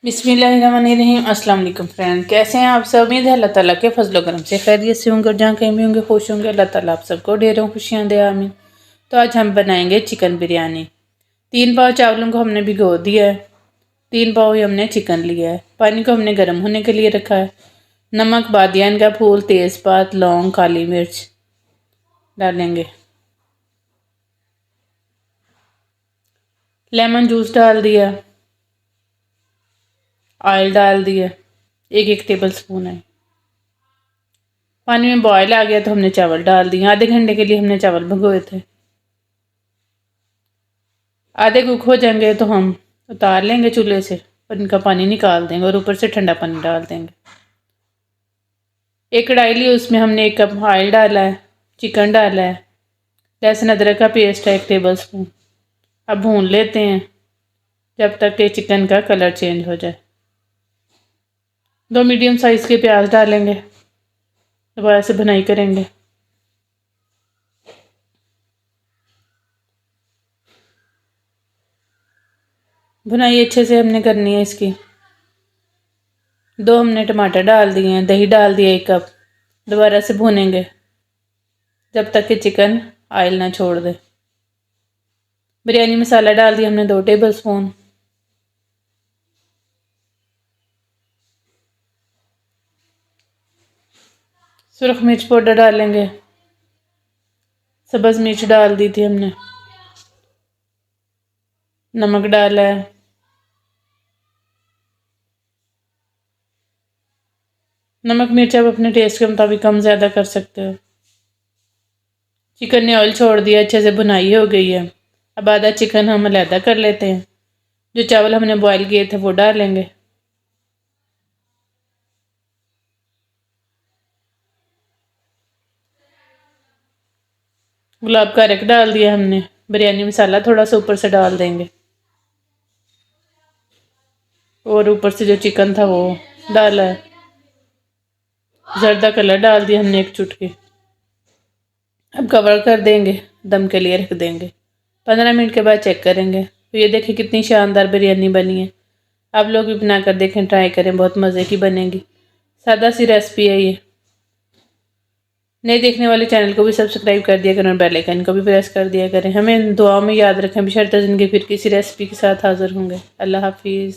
बिस्मिल्लाहिर्रहमानिर्रहीम। अस्सलाम वालेकुम फ्रेंड, कैसे हैं आप सब। उम्मीद है अल्लाह ताला के फजलो करम से खैरियत से होंगे और जहाँ कहीं भी होंगे खुश होंगे। अल्लाह ताला आप सबको ढेरों खुशियाँ दे, आमीन। तो आज हम बनाएंगे चिकन बिरयानी। 3 पाव चावलों को हमने भिगो दिया है। 3 पाव ही हमने चिकन लिया है। पानी को हमने गर्म होने के लिए रखा है। नमक, बादियान का फूल, तेज़पात, लौंग, काली मिर्च डालेंगे। लेमन जूस डाल दिया। ऑयल डाल दिया, 1-1 टेबल स्पून है। पानी में बॉयल आ गया तो हमने चावल डाल दिए। आधे घंटे के लिए हमने चावल भिगोए थे। आधे कुक हो जाएंगे तो हम उतार लेंगे चूल्हे से और इनका पानी निकाल देंगे और ऊपर से ठंडा पानी डाल देंगे। एक कढ़ाई ली, उसमें हमने 1 कप ऑयल डाला है, चिकन डाला है, लहसुन अदरक का पेस्ट है 1 टेबल स्पून। अब भून लेते हैं जब तक कि चिकन का कलर चेंज हो जाए। 2 मीडियम साइज़ के प्याज डालेंगे, दोबारा से भुनाई करेंगे। भुनाई अच्छे से हमने करनी है इसकी। 2 हमने टमाटर डाल दिए हैं, दही डाल दिया 1 कप। दोबारा से भूनेंगे जब तक कि चिकन ऑयल ना छोड़ दे। बिरयानी मसाला डाल दिया हमने 2 टेबल स्पून। सुरख मिर्च पाउडर डालेंगे। सब्ज़ मिर्च डाल दी थी हमने। नमक डाला है। नमक मिर्च आप अपने टेस्ट के मुताबिक कम ज़्यादा कर सकते हो। चिकन ने ऑयल छोड़ दिया, अच्छे से भुनाई हो गई है। अब आधा चिकन हम अलहदा कर लेते हैं। जो चावल हमने बॉयल किए थे वो डालेंगे। गुलाब का रख डाल दिया हमने। बिरयानी मसाला थोड़ा सा ऊपर से डाल देंगे और ऊपर से जो चिकन था वो डाला है। जर्दा कलर डाल दिया हमने 1 चुटकी। अब कवर कर देंगे, दम के लिए रख देंगे। 15 मिनट के बाद चेक करेंगे तो ये देखिए कितनी शानदार बिरयानी बनी है। आप लोग भी बना कर देखें, ट्राई करें, बहुत मज़े की बनेगी। सादा सी रेसिपी है ये। नए देखने वाले चैनल को भी सब्सक्राइब कर दिया करें और बेल आइकन को भी प्रेस कर दिया करें। हमें दुआओं में याद रखें। बशर्ते ज़िंदगी फिर किसी रेसिपी के साथ हाज़िर होंगे। अल्लाह हाफिज़।